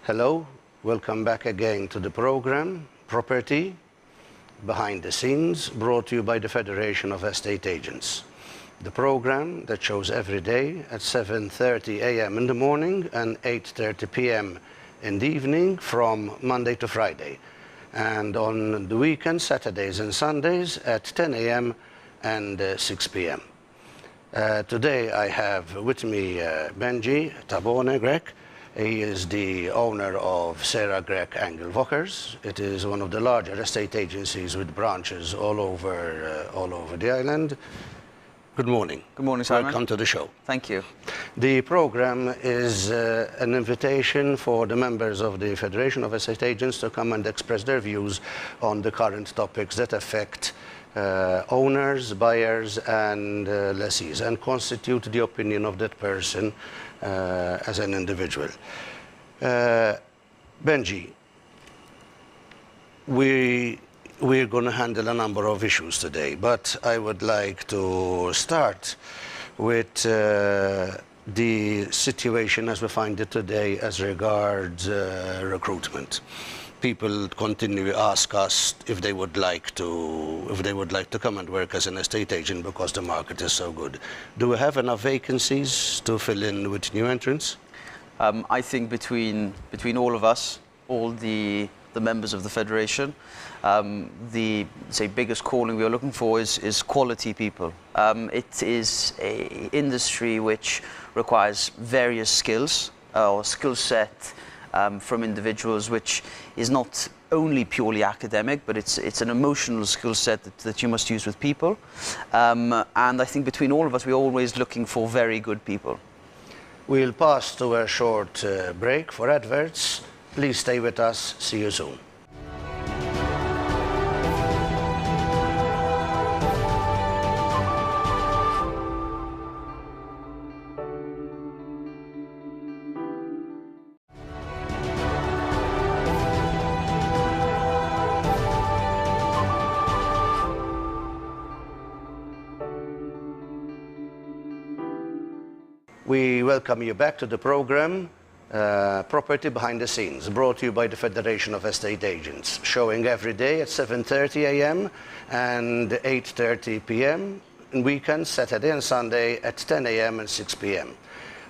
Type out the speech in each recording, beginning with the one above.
Hello, welcome back again to the program, Property Behind the Scenes, brought to you by the Federation of Estate Agents. The program that shows every day at 7:30 a.m. in the morning and 8:30 p.m. in the evening from Monday to Friday. And on the weekends, Saturdays and Sundays at 10 a.m. and 6 p.m. Today I have with me Benji, Tabone, Grech. He is the owner of Grech ENGEL VOLKERs. It is one of the larger estate agencies with branches all over the island. Good morning. Good morning, Simon. Welcome to the show. Thank you. The program is an invitation for the members of the Federation of Estate Agents to come and express their views on the current topics that affect owners, buyers and lessees, and constitute the opinion of that person as an individual. Benji, we're going to handle a number of issues today, but I would like to start with the situation as we find it today as regards recruitment. People continue to ask us if they would like to come and work as an estate agent because the market is so good. Do we have enough vacancies to fill in with new entrants? I think between all of us, all the members of the Federation, the biggest calling we are looking for is quality people. It is an industry which requires various skills or skill set from individuals, which is not only purely academic, but it's an emotional skill set that you must use with people. And I think between all of us, we're always looking for very good people. We'll pass to a short break for adverts. Please stay with us. See you soon. We welcome you back to the program, Property Behind the Scenes, brought to you by the Federation of Estate Agents, showing every day at 7:30 a.m. and 8:30 p.m. and weekends, Saturday and Sunday at 10 a.m. and 6 p.m.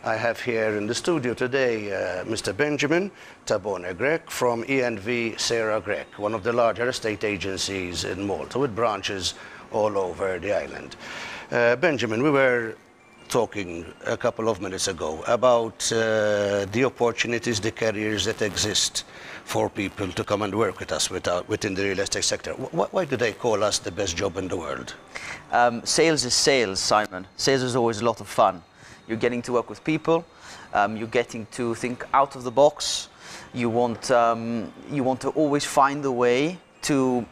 I have here in the studio today Mr. Benjamin Tabone Grech from ENGEL Grech, one of the larger estate agencies in Malta with branches all over the island. Benjamin, we were talking a couple of minutes ago about the opportunities, the careers that exist for people to come and work with us within the real estate sector. Why do they call us the best job in the world? Sales is sales, Simon. Sales is always a lot of fun. You're getting to work with people. You're getting to think out of the box. You want to always find a way to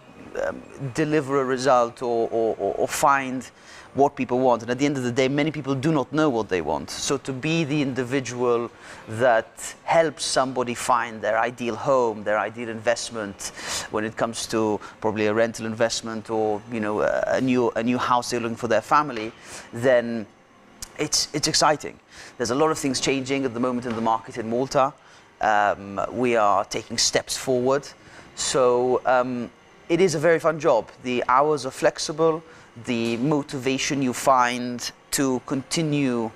deliver a result or find what people want. And at the end of the day, many people do not know what they want. So to be the individual that helps somebody find their ideal home, their ideal investment, when it comes to probably a rental investment or a new house they're looking for their family, then it's exciting. There's a lot of things changing at the moment in the market in Malta. We are taking steps forward. So it is a very fun job. The hours are flexible. The motivation you find to continue,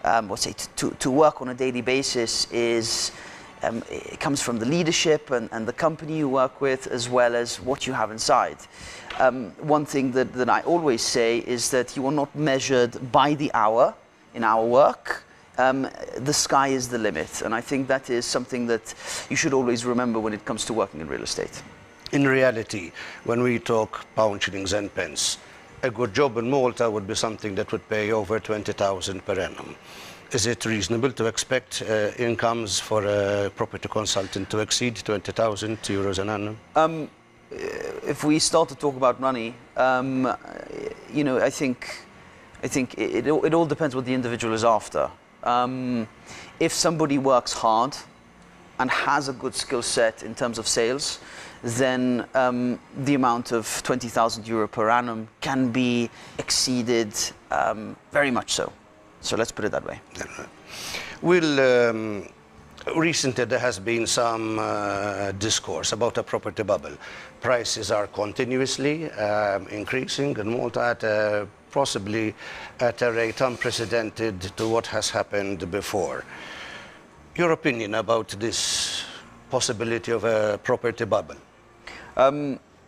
to work on a daily basis it comes from the leadership and the company you work with, as well as what you have inside. One thing that I always say is that you are not measured by the hour in our work. The sky is the limit, and I think that is something that you should always remember when it comes to working in real estate. In reality, when we talk pound, shillings and pence, a good job in Malta would be something that would pay over 20,000 per annum. Is it reasonable to expect incomes for a property consultant to exceed 20,000 euros an annum? If we start to talk about money, I think it all depends what the individual is after. If somebody works hard and has a good skill set in terms of sales, then the amount of 20,000 euro per annum can be exceeded very much so. So let's put it that way. We'll Recently, there has been some discourse about a property bubble. Prices are continuously increasing in Malta at possibly at a rate unprecedented to what has happened before. Your opinion about this possibility of a property bubble?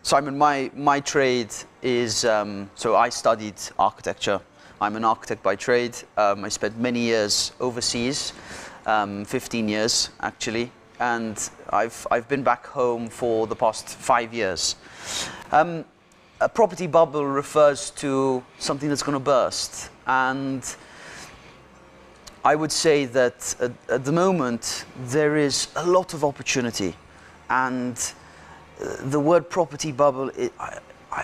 Simon, my trade is, so I studied architecture. I'm an architect by trade. I spent many years overseas, 15 years actually, and I've been back home for the past 5 years. A property bubble refers to something that's going to burst, and I would say that at the moment there is a lot of opportunity, and the word property bubble,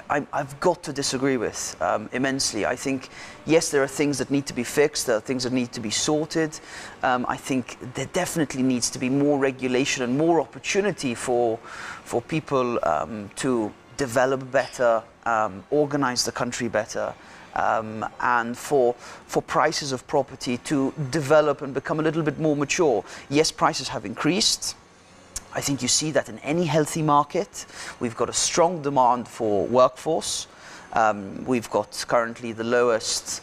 I've got to disagree with immensely. I think, yes, there are things that need to be fixed, there are things that need to be sorted. I think there definitely needs to be more regulation and more opportunity for people to develop better, organize the country better, and for prices of property to develop and become a little bit more mature. Yes, prices have increased. I think you see that in any healthy market. We've got a strong demand for workforce. We've got currently the lowest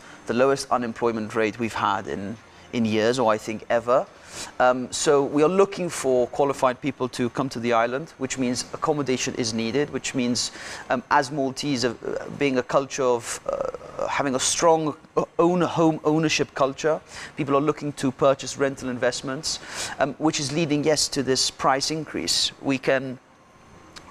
unemployment rate we've had in years, or I think ever. So we are looking for qualified people to come to the island, which means accommodation is needed, which means as Maltese, being a culture of having a strong home ownership culture, people are looking to purchase rental investments, which is leading, yes, to this price increase. We can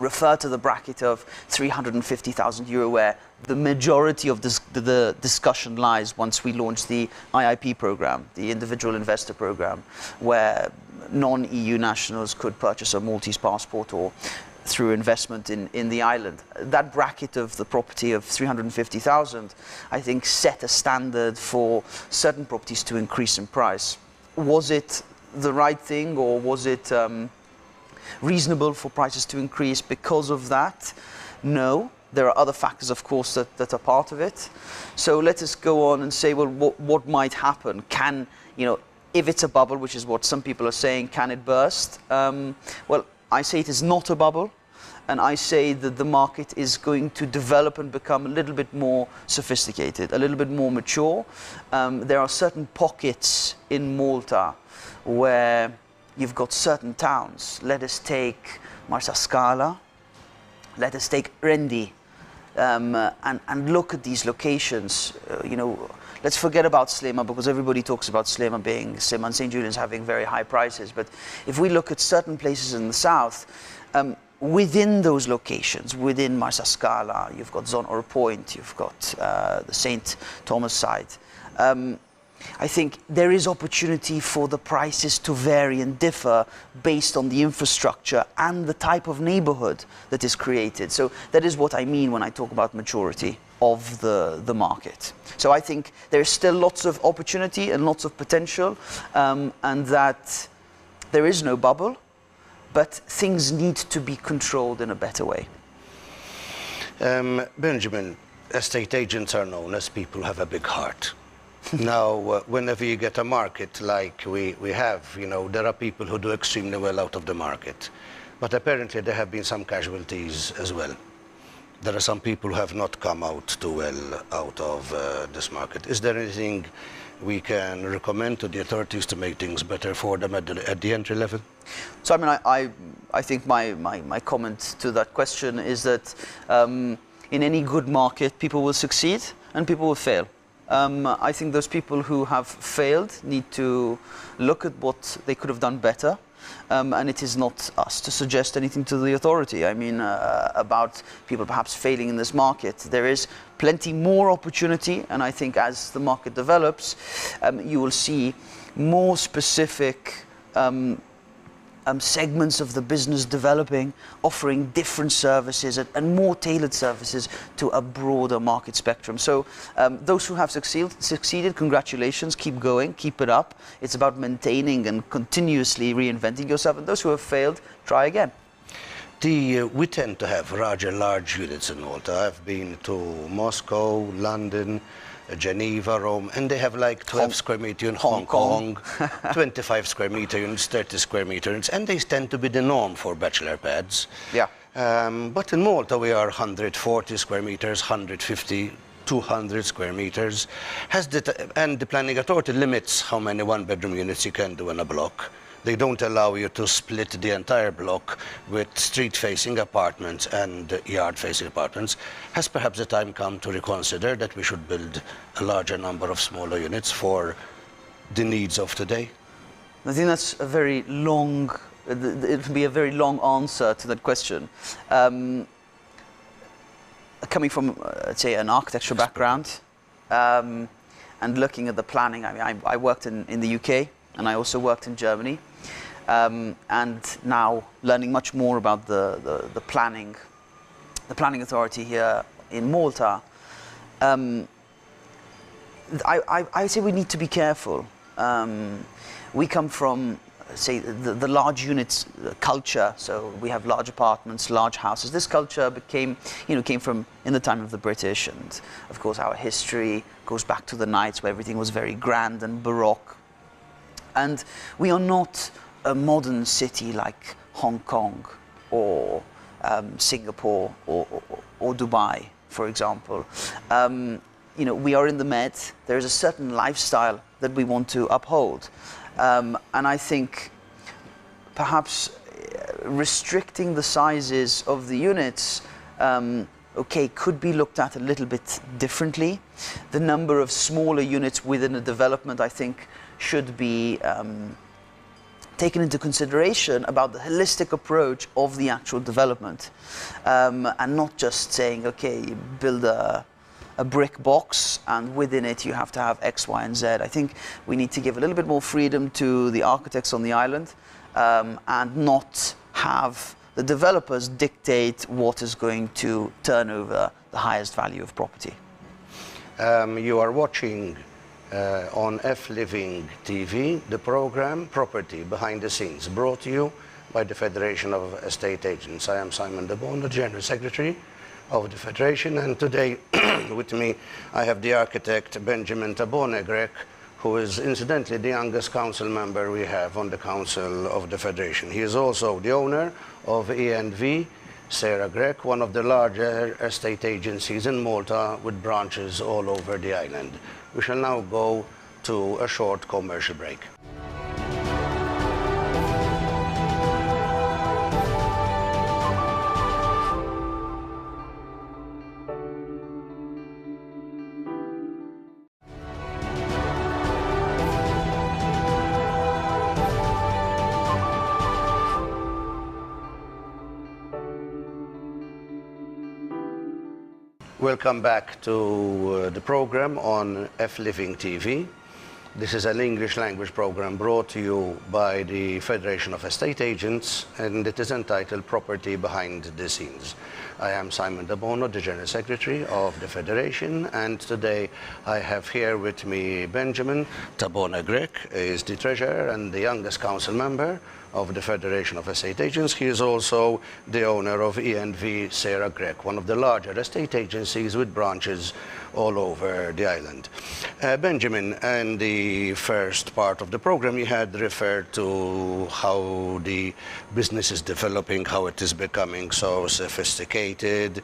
refer to the bracket of 350,000 euro, where the majority of the discussion lies once we launch the IIP program, the individual investor program, where non-EU nationals could purchase a Maltese passport or through investment in the island. That bracket of the property of 350,000, I think, set a standard for certain properties to increase in price. Was it the right thing, or was it reasonable for prices to increase because of that? No. There are other factors, of course, that are part of it. So let us go on and say, well, what might happen? Can, if it's a bubble, which is what some people are saying, can it burst? Well, I say it is not a bubble, and I say that the market is going to develop and become a little bit more sophisticated, a little bit more mature. There are certain pockets in Malta where you've got certain towns. Let us take Marsa Scala, let us take Rendi, and look at these locations. Let's forget about Slema, because everybody talks about Slema and St. Julian's having very high prices. But if we look at certain places in the south, within those locations, within Marsa Scala, you've got Zon or Point, you've got the St. Thomas side. I think there is opportunity for the prices to vary and differ based on the infrastructure and the type of neighborhood that is created. So that is what I mean when I talk about maturity of the market. So I think there is still lots of opportunity and lots of potential, and that there is no bubble, but things need to be controlled in a better way. Benjamin, estate agents are known as people who have a big heart. Now, whenever you get a market like we have, there are people who do extremely well out of the market. But apparently there have been some casualties as well. There are some people who have not come out too well out of this market. Is there anything we can recommend to the authorities to make things better for them at the entry level? So, I think my comment to that question is that in any good market, people will succeed and people will fail. I think those people who have failed need to look at what they could have done better, and it is not us to suggest anything to the authority. About people perhaps failing in this market. There is plenty more opportunity, and I think as the market develops, you will see more specific segments of the business developing, offering different services and more tailored services to a broader market spectrum. So those who have succeeded, congratulations, keep going, keep it up. It's about maintaining and continuously reinventing yourself. And those who have failed, try again. We tend to have rather large units in Malta. I've been to Moscow, London, Geneva, Rome, and they have like 12 square meter in Hong Kong, 25 square meter units, 30 square meter units, and they tend to be the norm for bachelor pads. Yeah. But in Malta we are 140 square meters, 150, 200 square meters, and the planning authority limits how many one-bedroom units you can do in a block. They don't allow you to split the entire block with street-facing apartments and yard-facing apartments. Has perhaps the time come to reconsider that we should build a larger number of smaller units for the needs of today? I think that's a very long, it will be a very long answer to that question. Coming from, let's say, an architecture background and looking at the planning, I mean, I worked in the UK and I also worked in Germany. And now learning much more about the planning authority here in Malta, I say we need to be careful. We come from, say, the large units culture, so we have large apartments, large houses. This culture came from in the time of the British, and of course our history goes back to the Knights where everything was very grand and baroque. And we are not a modern city like Hong Kong or Singapore or Dubai, for example. We are in the Med. There is a certain lifestyle that we want to uphold. And I think perhaps restricting the sizes of the units could be looked at a little bit differently. The number of smaller units within a development, I think, should be taken into consideration about the holistic approach of the actual development, and not just saying, okay, you build a brick box and within it you have to have X, Y, and Z. I think we need to give a little bit more freedom to the architects on the island, and not have the developers dictate what is going to turn over the highest value of property. You are watching on F-Living TV, the program Property Behind the Scenes, brought to you by the Federation of Estate Agents. I am Simon Tabone, the General Secretary of the Federation, and today with me I have the architect Benjamin Tabone Grech, who is incidentally the youngest council member we have on the Council of the Federation. He is also the owner of ENV, Sarah Grech, one of the larger estate agencies in Malta with branches all over the island. We shall now go to a short commercial break. Welcome back to the program on F-Living TV. This is an English language program brought to you by the Federation of Estate Agents, and it is entitled Property Behind the Scenes. I am Simon Tabone, the General Secretary of the Federation, and today I have here with me Benjamin Tabone Grech, is the Treasurer and the youngest council member of the Federation of Estate Agents. He is also the owner of ENV Sarah Grech, one of the larger estate agencies with branches all over the island. Benjamin, in the first part of the program you had referred to how the business is developing, how it is becoming so sophisticated,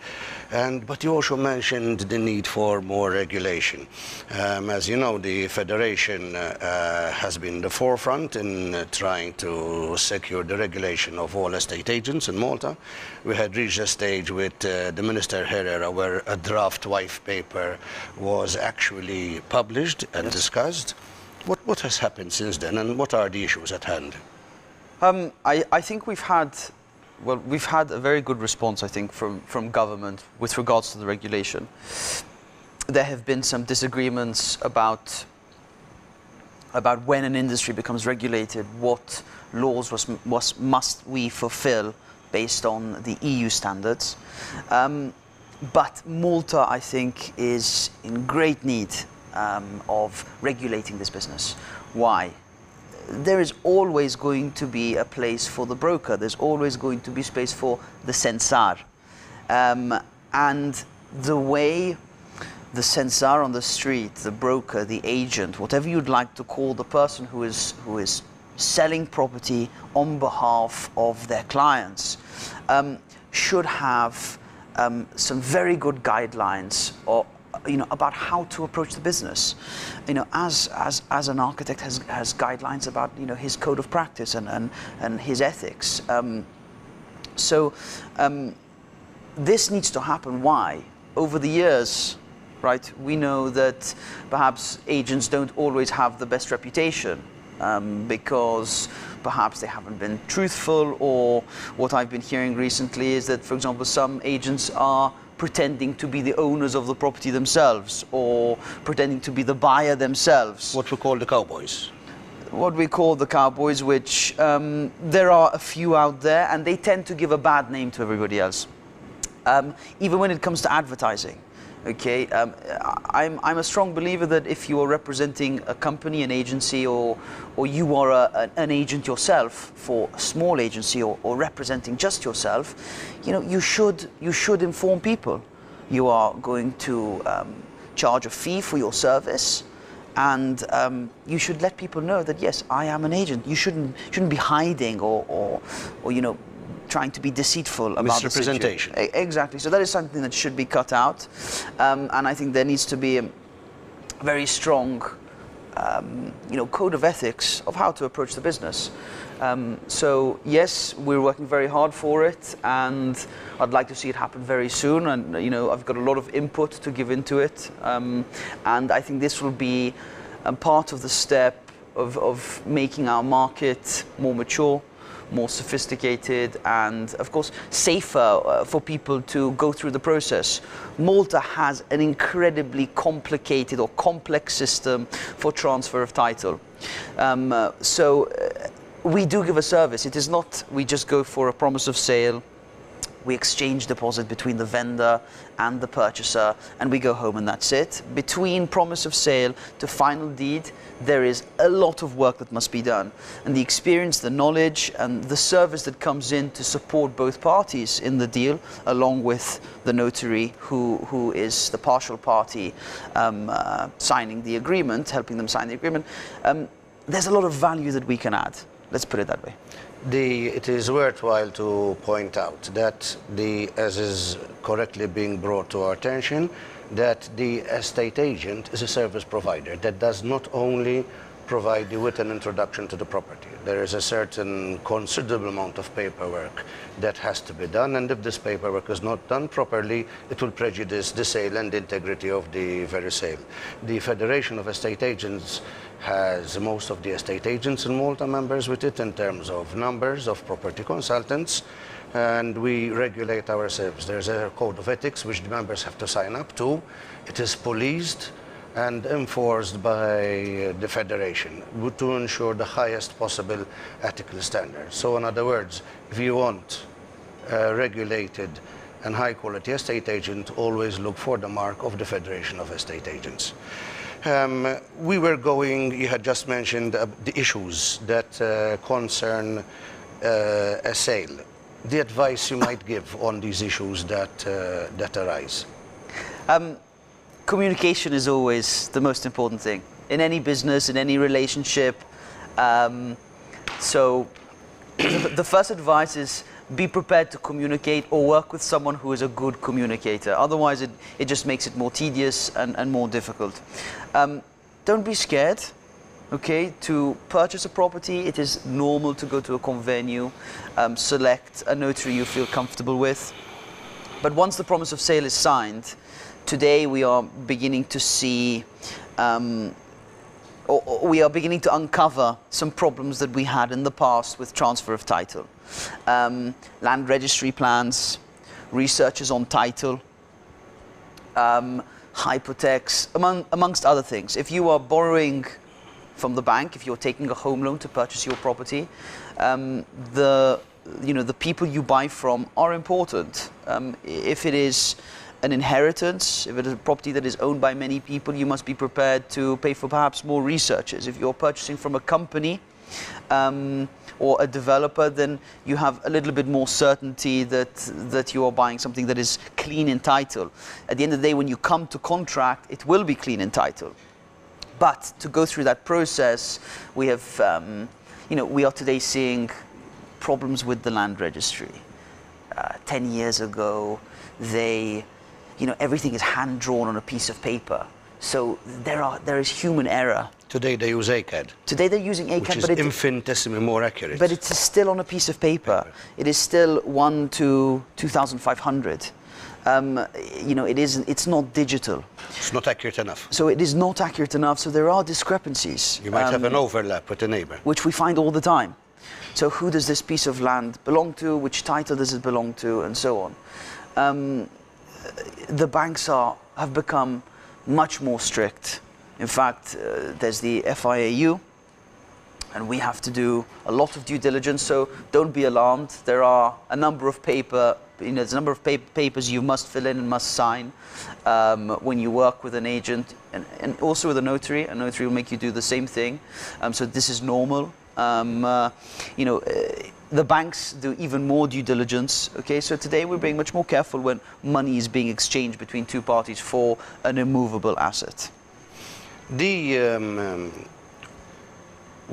but you also mentioned the need for more regulation. As you know, the Federation has been the forefront in trying to secure the regulation of all estate agents in Malta. We had reached a stage with the Minister Herrera where a draft white paper was actually published and discussed. What has happened since then, and what are the issues at hand? I think we've had a very good response, I think, from government with regards to the regulation. There have been some disagreements about when an industry becomes regulated, what laws must we fulfill based on the EU standards. But Malta, I think, is in great need of regulating this business. Why? There is always going to be a place for the broker. There's always going to be space for the censar. And the way the censor on the street, the broker, the agent, whatever you'd like to call the person who is selling property on behalf of their clients, should have some very good guidelines or about how to approach the business. As an architect has guidelines about his code of practice and his ethics. This needs to happen. Why? Over the years, right, we know that perhaps agents don't always have the best reputation because perhaps they haven't been truthful, or what I've been hearing recently is that, for example, some agents are pretending to be the owners of the property themselves, or pretending to be the buyer themselves. What we call the cowboys. What we call the cowboys, which there are a few out there, and they tend to give a bad name to everybody else. Even when it comes to advertising. Okay, I'm a strong believer that if you are representing a company, an agency, or you are an agent yourself for a small agency, or representing just yourself, you should inform people. You are going to charge a fee for your service, and you should let people know that yes, I am an agent. You shouldn't be hiding or trying to be deceitful about misrepresentation. Exactly. So that is something that should be cut out, and I think there needs to be a very strong, code of ethics of how to approach the business. So yes, we're working very hard for it, and I'd like to see it happen very soon. And I've got a lot of input to give into it, and I think this will be a part of the step of making our market more mature, more sophisticated, and of course safer for people to go through the process. Malta has an incredibly complicated or complex system for transfer of title. We do give a service. It is not we just go for a promise of sale, we exchange deposit between the vendor and the purchaser, and we go home and that's it. Between promise of sale to final deed, there is a lot of work that must be done. And the experience, the knowledge, and the service that comes in to support both parties in the deal, along with the notary who is the partial party signing the agreement, helping them sign the agreement, there's a lot of value that we can add. Let's put it that way. It is worthwhile to point out that as is correctly being brought to our attention, that the estate agent is a service provider that does not only provide you with an introduction to the property. There is a certain considerable amount of paperwork that has to be done, and if this paperwork is not done properly, it will prejudice the sale and the integrity of the very sale. The Federation of Estate Agents has most of the estate agents in Malta members with it in terms of numbers of property consultants, and we regulate ourselves. There's a code of ethics which the members have to sign up to. It is policed and enforced by the Federation to ensure the highest possible ethical standards. So in other words, if you want a regulated and high quality estate agent, always look for the mark of the Federation of Estate Agents. You had just mentioned the issues that concern a sale. The advice you might give on these issues that arise? Communication is always the most important thing in any business, in any relationship. So the first advice is be prepared to communicate or work with someone who is a good communicator. Otherwise, it just makes it more tedious and more difficult. Don't be scared, okay, to purchase a property. It is normal to go to a convenue, select a notary you feel comfortable with. But once the promise of sale is signed, today we are beginning to see, we are beginning to uncover some problems that we had in the past with transfer of title. Land registry plans, researches on title, hypothecs, amongst other things. If you are borrowing from the bank, if you're taking a home loan to purchase your property, the people you buy from are important. If it is an inheritance, if it is a property that is owned by many people, you must be prepared to pay for perhaps more researchers. If you're purchasing from a company, or a developer, then you have a little bit more certainty that you are buying something that is clean in title. At the end of the day, when you come to contract, it will be clean in title. But to go through that process, we have, we are today seeing problems with the land registry. 10 years ago, everything is hand-drawn on a piece of paper. So there is human error. Today they use ACAD. Today they're using ACAD, which is but infinitesimally more accurate. But it's still on a piece of paper. It is still 1 to 2,500. It's not digital. It's not accurate enough. So it is not accurate enough. So there are discrepancies. You might have an overlap with a neighbor, which we find all the time. So who does this piece of land belong to? Which title does it belong to? And so on. The banks have become much more strict. In fact, there's the FIAU, and we have to do a lot of due diligence. So don't be alarmed. There are a number of there's a number of papers you must fill in and must sign when you work with an agent, and also with a notary. A notary will make you do the same thing. So this is normal. The banks do even more due diligence. Okay, so today we're being much more careful when money is being exchanged between two parties for an immovable asset. We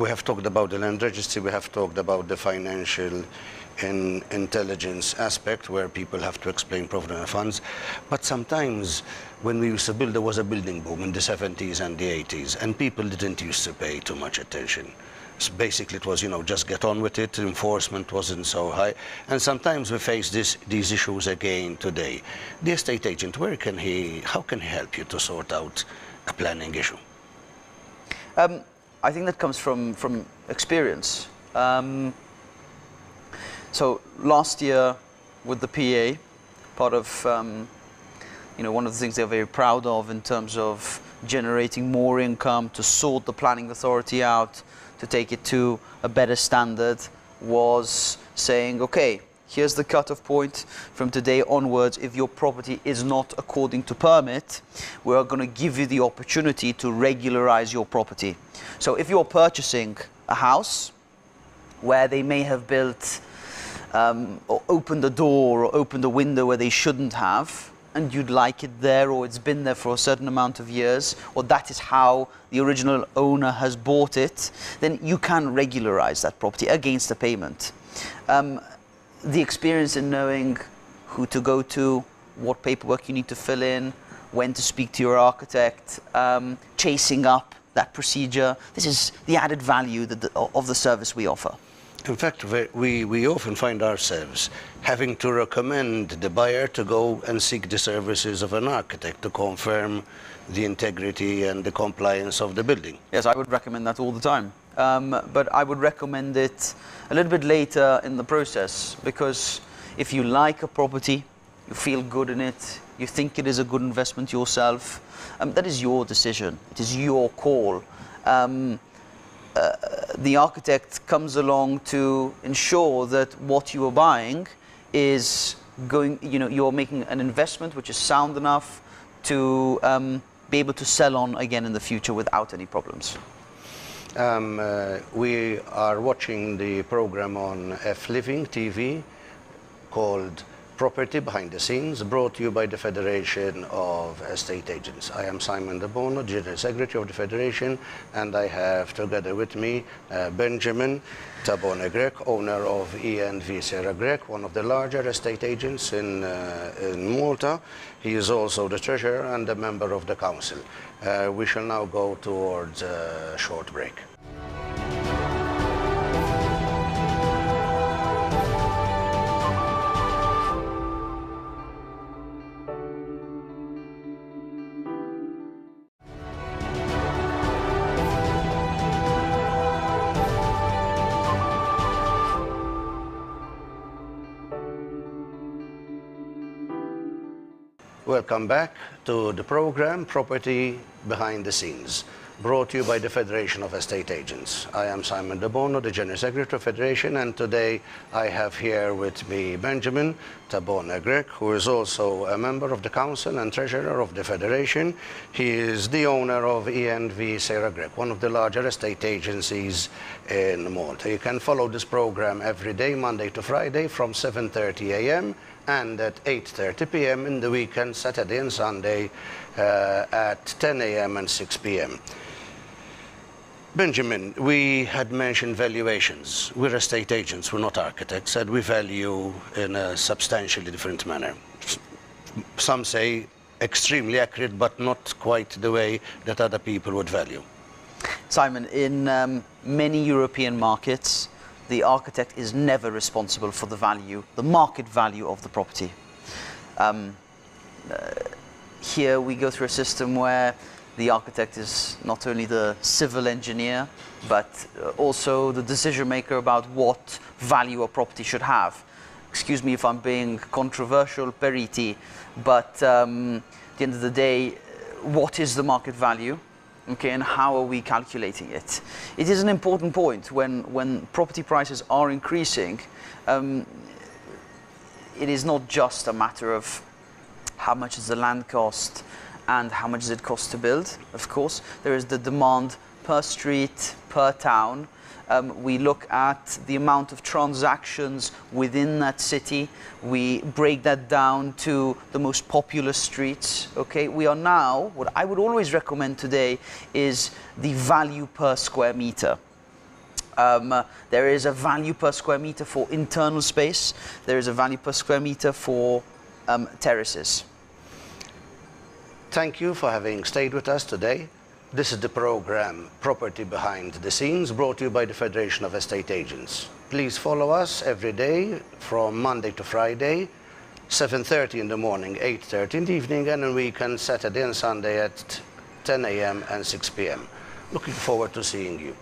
have talked about the land registry, we have talked about the financial and intelligence aspect where people have to explain profit and funds. But sometimes when we used to build, there was a building boom in the 70s and the 80s, and people didn't used to pay too much attention. So basically it was, just get on with it, enforcement wasn't so high. And sometimes we face these issues again today. The estate agent, how can he help you to sort out a planning issue? I think that comes from experience. So last year with the PA, part of one of the things they're very proud of in terms of generating more income, to sort the planning authority out, to take it to a better standard, was saying, okay, here's the cutoff point. From today onwards, if your property is not according to permit, we are going to give you the opportunity to regularize your property. So if you're purchasing a house where they may have built or opened a door or opened a window where they shouldn't have, and you'd like it there, or it's been there for a certain amount of years, or that is how the original owner has bought it, then you can regularize that property against a payment. The experience in knowing who to go to, what paperwork you need to fill in, when to speak to your architect, chasing up that procedure, this is the added value of the service we offer. In fact, we often find ourselves having to recommend the buyer to go and seek the services of an architect to confirm the integrity and the compliance of the building. Yes, I would recommend that all the time. But I would recommend it a little bit later in the process, because if you like a property, you feel good in it, you think it is a good investment yourself, that is your decision. It is your call. The architect comes along to ensure that what you are buying is going, you're making an investment which is sound enough to be able to sell on again in the future without any problems. We are watching the program on F-Living TV called Property Behind the Scenes, brought to you by the Federation of Estate Agents. I am Simon Tabone, General Secretary of the Federation, and I have together with me Benjamin Tabone Grech, owner of ENGEL Grech, one of the larger estate agents in Malta. He is also the treasurer and a member of the council. We shall now go towards a short break. Welcome back to the program, Property Behind the Scenes. brought to you by the Federation of Estate Agents. I am Simon Tabone, the General Secretary of Federation, and today I have here with me Benjamin Tabone Grech, who is also a member of the Council and Treasurer of the Federation. He is the owner of ENV Sarah Grech, one of the larger estate agencies in Malta. You can follow this program every day, Monday to Friday, from 7:30 a.m. and at 8:30 p.m. in the weekend, Saturday and Sunday, at 10 a.m. and 6 p.m. Benjamin, we had mentioned valuations. We're estate agents, we're not architects, and we value in a substantially different manner. Some say extremely accurate, but not quite the way that other people would value. Simon, in many European markets, the architect is never responsible for the value, the market value of the property. Here we go through a system where the architect is not only the civil engineer, but also the decision maker about what value a property should have. Excuse me if I'm being controversial, periti, but at the end of the day, what is the market value? Okay, and how are we calculating it? It is an important point when property prices are increasing. It is not just a matter of how much does the land cost and how much does it cost to build. Of course, there is the demand per street, per town. We look at the amount of transactions within that city. We break that down to the most populous streets. Okay, we are now, what I would always recommend today is the value per square meter. There is a value per square meter for internal space. There is a value per square meter for terraces. Thank you for having stayed with us today. This is the program Property Behind the Scenes, brought to you by the Federation of Estate Agents. Please follow us every day from Monday to Friday, 7:30 in the morning, 8:30 in the evening, and on weekends, Saturday and Sunday at 10 a.m. and 6 p.m. Looking forward to seeing you.